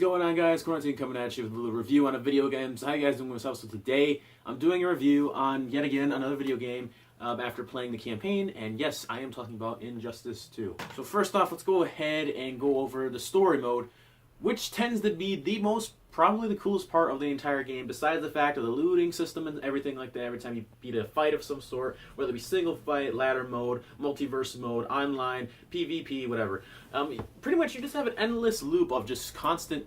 going on, guys? Quarantine coming at you with a little review on a video game. So how you guys doing with yourself? So today I'm doing a review on yet again another video game after playing the campaign, and yes, I am talking about Injustice 2. So first off, let's go ahead and go over the story mode, which tends to be the most, probably the coolest part of the entire game, besides the fact of the looting system and everything like that. Every time you beat a fight of some sort, whether it be single fight, ladder mode, multiverse mode, online, PvP, whatever. Pretty much you just have an endless loop of just constant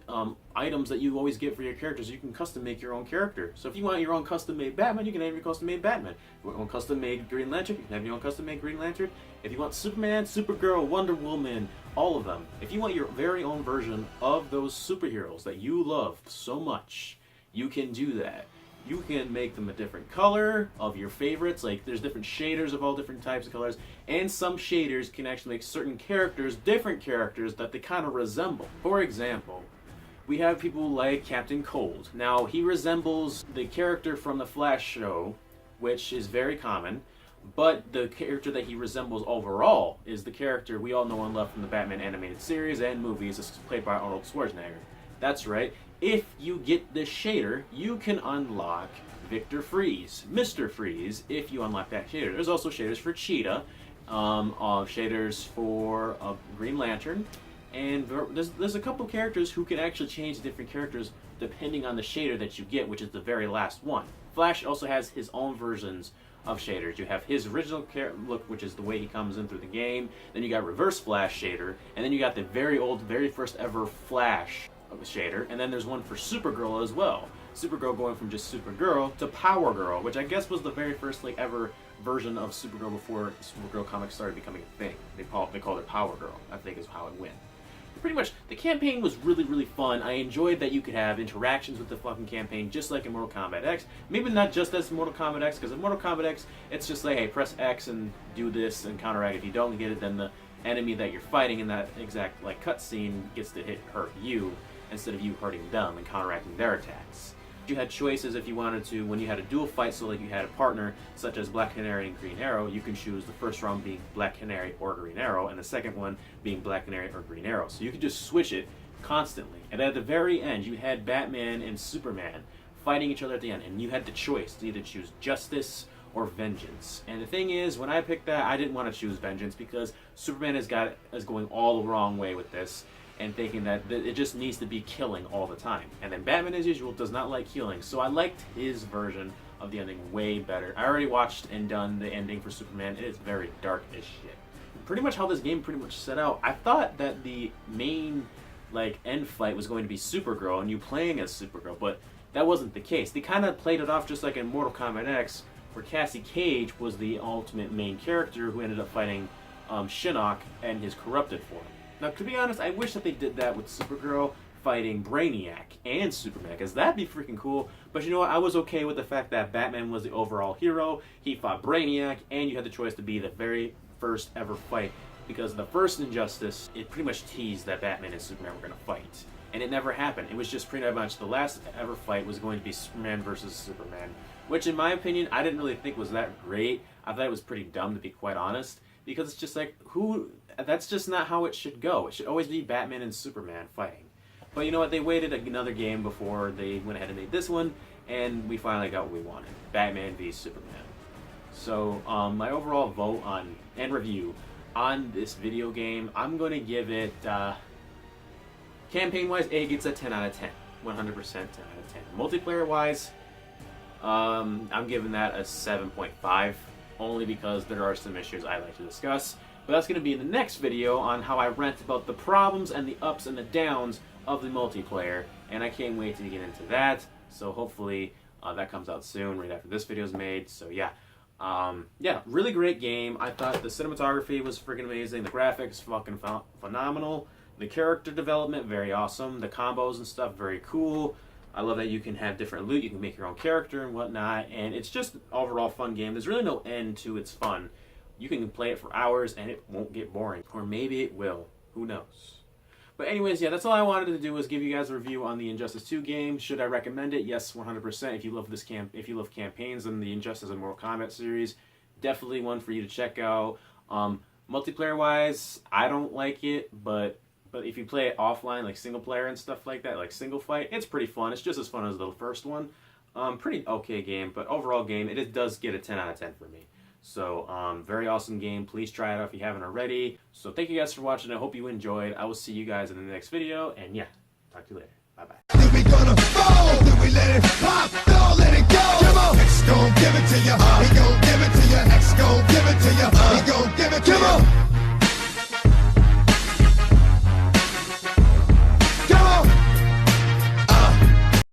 items that you always get for your characters. You can custom make your own character. So if you want your own custom made Batman, you can have your custom made Batman. If you want your own custom made Green Lantern, you can have your own custom made Green Lantern. If you want Superman, Supergirl, Wonder Woman, all of them. If you want your very own version of those superheroes that you love so much, you can do that. You can make them a different color of your favorites. Like, there's different shaders of all different types of colors, and some shaders can actually make certain characters different characters that they kind of resemble. For example, we have people like Captain Cold. Now, he resembles the character from the Flash show, which is very common, but the character that he resembles overall is the character we all know and love from the Batman animated series and movies. This is played by Arnold Schwarzenegger. That's right. If you get this shader, you can unlock Victor Freeze, Mr. Freeze, if you unlock that shader. There's also shaders for Cheetah, shaders for Green Lantern, and there's a couple characters who can actually change different characters depending on the shader that you get, which is the very last one. Flash also has his own versions of shaders. You have his original look, which is the way he comes in through the game. Then you got Reverse Flash shader, and then you got the very old, very first ever Flash shader, and then there's one for Supergirl as well. Supergirl going from just Supergirl to Power Girl, which I guess was the very first ever version of Supergirl before Supergirl comics started becoming a thing. They called her Power Girl, I think is how it went. Pretty much, the campaign was really, really fun. I enjoyed that you could have interactions with the fucking campaign, just like in Mortal Kombat X. Maybe not just as Mortal Kombat X, because in Mortal Kombat X, it's just like, hey, press X and do this and counteract. If you don't get it, then the enemy that you're fighting in that exact cutscene gets to hurt you instead of you hurting them and counteracting their attacks. You had choices if you wanted to, when you had a dual fight, so like you had a partner such as Black Canary and Green Arrow, you can choose the first round being Black Canary or Green Arrow, and the second one being Black Canary or Green Arrow. So you could just switch it constantly. And at the very end, you had Batman and Superman fighting each other at the end, and you had the choice to either choose justice or vengeance. And the thing is, when I picked that, I didn't want to choose vengeance because Superman is going all the wrong way with this, and thinking that it just needs to be killing all the time. And then Batman, as usual, does not like healing, so I liked his version of the ending way better. I already watched and done the ending for Superman. It is very dark as shit. Pretty much how this game pretty much set out, I thought that the main end fight was going to be Supergirl and you playing as Supergirl, but that wasn't the case. They kind of played it off just like in Mortal Kombat X, where Cassie Cage was the ultimate main character who ended up fighting Shinnok and his corrupted form. Now, to be honest, I wish that they did that with Supergirl fighting Brainiac and Superman, because that'd be freaking cool. But you know what? I was okay with the fact that Batman was the overall hero. He fought Brainiac, and you had the choice to be the very first ever fight. Because the first Injustice, it pretty much teased that Batman and Superman were going to fight. And it never happened. It was just pretty much the last ever fight was going to be Superman versus Superman. Which, in my opinion, I didn't really think was that great. I thought it was pretty dumb, to be quite honest. Because it's just like, that's just not how it should go. It should always be Batman and Superman fighting. But you know what? They waited another game before they went ahead and made this one, and we finally got what we wanted. Batman v Superman. So, my overall vote on and review on this video game, I'm going to give it, campaign-wise, it gets a 10 out of 10. 100% 10 out of 10. Multiplayer-wise, I'm giving that a 7.5. Only because there are some issues I'd like to discuss. But that's going to be in the next video on how I rant about the problems and the ups and the downs of the multiplayer. And I can't wait to get into that. So hopefully that comes out soon, right after this video is made. So yeah. Yeah, really great game. I thought the cinematography was freaking amazing. The graphics, fucking phenomenal. The character development, very awesome. The combos and stuff, very cool. I love that you can have different loot, you can make your own character and whatnot, and it's just an overall fun game. There's really no end to its fun. You can play it for hours and it won't get boring. Or maybe it will. Who knows? But anyways, yeah, that's all I wanted to do was give you guys a review on the Injustice 2 game. Should I recommend it? Yes, 100%. If you love if you love campaigns and the Injustice and Mortal Kombat series, definitely one for you to check out. Multiplayer-wise, I don't like it, but But if you play it offline, like single player and stuff like that, like single fight, it's pretty fun. It's just as fun as the first one. Pretty okay game, but overall game, it does get a 10 out of 10 for me. So, very awesome game. Please try it out if you haven't already. So, thank you guys for watching. I hope you enjoyed. I will see you guys in the next video. And yeah, talk to you later. Bye-bye.